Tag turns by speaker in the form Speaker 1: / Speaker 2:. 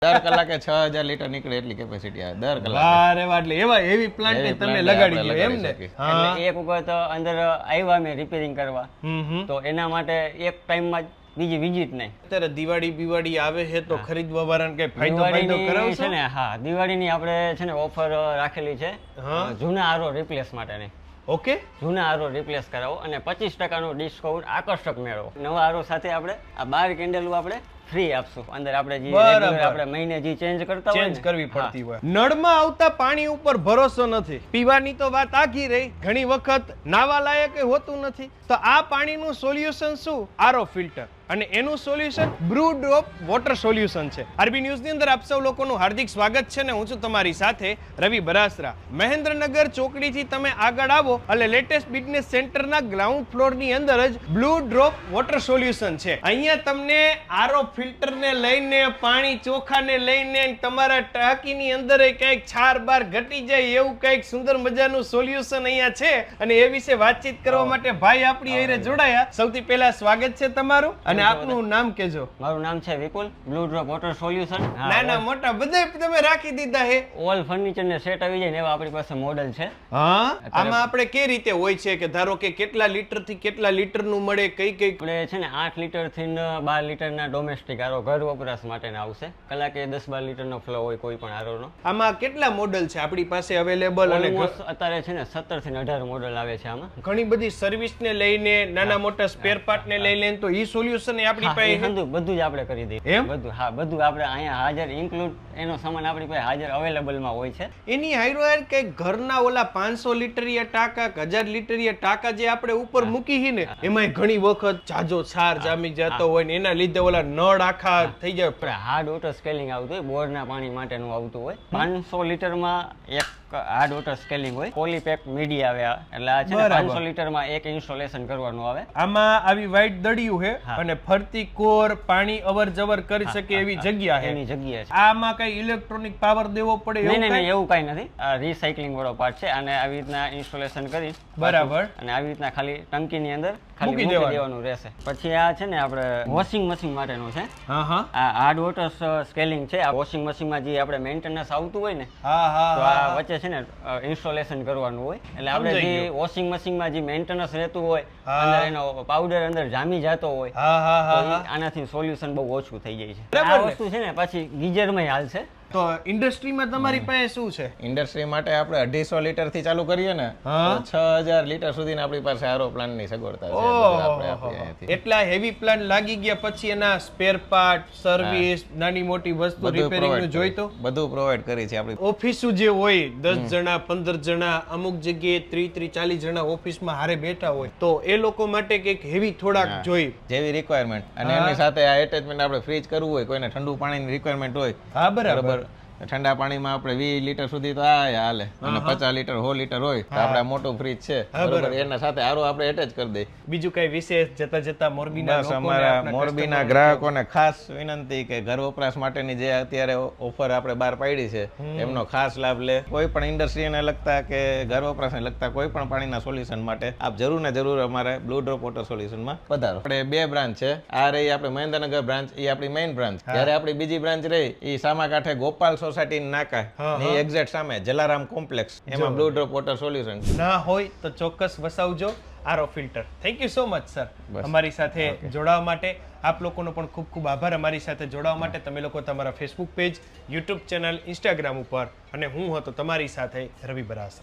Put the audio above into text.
Speaker 1: દર કલાકે 6000 લીટર નીકળે એટલી કેપેસિટી આવે દર કલાકે.
Speaker 2: વારે વાહ, એટલે એવા હેવી પ્લાન્ટ તમે લગાડી દો એમ ને?
Speaker 3: એટલે એક વખત અંદર આવ્યા મેં રિપેરિંગ કરવા, તો એના માટે એક ટાઈમમાં બીજી વિઝિટ નહીં.
Speaker 2: અત્યારે દિવાળી આવે છે તો ખરીદવા વાળાને કઈ ફાયદો
Speaker 3: દિવાળીની
Speaker 2: કરાવશો
Speaker 3: છે ને? હા, દિવાળીની આપણે છે ને ઓફર રાખેલી છે જૂના આરો રિપ્લેસ માટેની.
Speaker 2: ઓકે,
Speaker 3: જૂના આરો રિપ્લેસ કરાવો અને 25% ડિસ્કાઉન્ટ આકર્ષક મેળવો. નવા આરો સાથે આપણે આ 12 કેન્ડલો આપણે ફ્રી આપશું. અંદર આપણે જે રેગ્યુલર આપણે મહિને જે ચેન્જ કરતા હોય,
Speaker 2: ચેન્જ કરવી પડતી હોય. નળમાં આવતા પાણી ઉપર ભરોસો નથી. પીવાની તો વાત આખી રહી, ઘણી વખત નાવા લાયક હોતું નથી. તો આ પાણીનું સોલ્યુશન શું? આરો ફિલ્ટર. અને એનું solution brew drop water solution છે. આરબી ન્યૂઝ ની અંદર આપ સૌ લોકોનું હાર્દિક સ્વાગત છે ને હું છું તમારી સાથે રવિ બરાસરા. મહેન્દ્રનગર ચોકડીથી તમે આગળ આવો એટલે લેટેસ્ટ બિઝનેસ સેન્ટરના ગ્રાઉન્ડ ફ્લોર ની અંદર જ બ્લુ ડ્રોપ વોટર સોલ્યુશન છે. અહીંયા તમને આરો ફિલ્ટર ને લઈને પાણી ચોખ્ખાને લઈને તમારા ટાંકીની અંદર કંઈક છાર બાર ઘટી જાય એવું કંઈક સુંદર મજાનું સોલ્યુશન અહીંયા છે. અને એ વિશે વાતચીત કરવા માટે ભાઈ આપણી અહીંયા જોડાયા. સૌથી પહેલા સ્વાગત છે તમારું. અને આપનું નામ કેજો.
Speaker 3: મારું નામ છે Vipul. Blue drop water solution.
Speaker 2: નાના મોટા બધે તમે રાખી દીધા છે.
Speaker 3: ઓલ ફર્નિચર ને સેટ આવી જાય ને એવા આપણી પાસે મોડેલ છે.
Speaker 2: હા, આમાં આપણે કઈ રીતે હોય છે કે ધારો કે કેટલા લીટર થી કેટલા લીટર નું મળે? કઈ
Speaker 3: આપણે છે ને 8 લીટર થી 12 લીટર ના ડોમેસ્ટિક આરો ઘર વપરાશ માટે આવશે. કલાકે 10-12 લીટર નો ફ્લો હોય કોઈ પણ આરો નો.
Speaker 2: આમાં કેટલા મોડેલ છે આપણી પાસે અવેલેબલ? અને
Speaker 3: અત્યારે છે ને 17 થી 18 મોડેલ આવે છે. આમાં
Speaker 2: ઘણી બધી સર્વિસ ને લઈને નાના મોટા સ્પેર પાર્ટ ને લઈને તો ઈ સોલ્યુશન આપણી પાસે
Speaker 3: બધું જ આપણે કરી દઈએ. બધું, હા, બધું આપણે અહીંયા હાજર ઇન્ક્લુડ એનો સામાન આપણી પાસે હાજર અવેલેબલ માં હોય છે.
Speaker 2: એની હાઈરો કઈ ઘરના ઓલા 500 લીટરીયા ટાંકા 1000 લીટરીયા ટાંકા જે આપણે ઉપર મૂકી હી ને એમાં ઘણી વખત જાજો છાર જામી જતો હોય ને એના લીધે ઓલા નળ આખા થઈ જાય.
Speaker 3: હાર્ડ વોટર સ્કેલિંગ આવતું હોય, બોરના પાણી માટેનું આવતું હોય. 500 લીટરમાં એક હાર્ડ વોટર સ્કેલિંગ હોય. પોલીપેક મીડી આવે એટલે આ છે ને 500 લીટરમાં એક ઇન્સ્ટોલેશન કરવાનું આવે.
Speaker 2: આમાં આવી વાઇટ દડિયું છે અને ફરતી કોર પાણી અવર જવર કરી શકે એવી જગ્યા છે.
Speaker 3: એની જગ્યા છે.
Speaker 2: આમાં કઈ ઇલેક્ટ્રોનિક પાવર દેવો પડે?
Speaker 3: નહીં, એવું કઈ નથી. આ રીસાયકલિંગ વાળો પાર્ટ છે અને આવી રીતના ઇન્સ્ટોલેશન કરી
Speaker 2: બરાબર
Speaker 3: અને આવી રીતના ખાલી ટંકીની અંદર ખાલી મૂકી દેવાનું રહેશે. પછી આ છે ને આપણે વોશિંગ મશીન માટેનું છે. આ હાર્ડ વોટર સ્કેલિંગ છે. આ વોશિંગ મશીનમાં જે આપણે મેન્ટેનન્સ આવતું હોય ને તો આ વચ્ચે છે ને ઇન્સ્ટોલેશન કરવાનું હોય. એટલે આપણે જે વોશિંગ મશીનમાં જે મેન્ટેનન્સ રહેતું હોય અંદર એનો પાવડર અંદર જામી જતો હોય આનાથી સોલ્યુશન બહુ ઓછું થઈ જાય છે. આ વસ્તુ છે ને પાછી ગીઝરમાં હાલશે.
Speaker 2: તો ઇન્ડસ્ટ્રીમાં તમારી પાસે શું છે?
Speaker 1: ઇન્ડસ્ટ્રી માટે આપણે 250 લીટર થી ચાલુ કરીએ ને તો 6000 લીટર સુધી આપણી પાસે આરો પ્લાન્ટ ની સગવડતા છે.
Speaker 2: એટલા હેવી પ્લાન્ટ લાગી ગયા પછી એના સ્પેર પાર્ટ, સર્વિસ, નાની મોટી વસ્તુ રિપેરિંગ નું જોઈતો બધું
Speaker 1: પ્રોવાઈડ કરી છે આપણી.
Speaker 2: ઓફિસો જે હોય 10 જણા 15 જણા અમુક જગ્યાએ 30-40 જણા ઓફિસમાં હારે બેઠા હોય તો એ લોકો માટે કંઈક હેવી થોડાક જોઈ
Speaker 1: જેવી રિક્વાયરમેન્ટ. અને એની સાથે આ એટેચમેન્ટ આપણે ફ્રીજ કરવું હોય, કોઈને ઠંડુ પાણીની રિક્વાયરમેન્ટ હોય.
Speaker 2: હા, બરાબર.
Speaker 1: ઠંડા પાણીમાં આપણે 20 લીટર સુધી તો હાલે અને 50 લીટર 100 લીટર હોય તો આપણે મોટું ફ્રીજ છે બરોબર, એના સાથે આરો આપણે એટેચ કરી દઈએ.
Speaker 2: બીજું કઈ વિશેષ જતા મોરબીના
Speaker 1: બસ અમારા મોરબીના ગ્રાહકોને ખાસ વિનંતી કે ઘર વપરાશ માટેની જે અત્યારે ઓફર આપણે બહાર પાડી છે એમનો ખાસ લાભ લે. કોઈ પણ ઇન્ડસ્ટ્રીને લગતા કે ઘર વપરાશને લગતા કોઈ પણ પાણીના સોલ્યુશન માટે આપ જરૂર ને જરૂર અમારે બ્લુ ડ્રોપ વોટર સોલ્યુશનમાં પધારો. આપણે 2 બ્રાન્ચ છે. આ રહી આપણે મહેન્દ્રનગર બ્રાન્ચ, એ આપણી મેઇન બ્રાન્ચ. જ્યારે આપણી બીજી બ્રાન્ચ રહી એ સામાકાંઠે ગોપાલ સોસાયટી નાકા ની એક્ઝેક્ટ સામે જલારામ કોમ્પ્લેક્સ, એમાં બ્લુ ડ્રોપ વોટર સોલ્યુશન ના
Speaker 2: હોય તો ચોક્કસ વસાવજો RO filter. Thank you so much sir અમારી સાથે જોડાવા માટે. આપ લોકોનો પણ ખૂબ ખૂબ આભાર અમારી સાથે જોડાવા માટે. તમે લોકો તમારા Facebook page, YouTube channel, Instagram ઉપર અને હું હતો તમારી સાથે રવિ બરાસરા.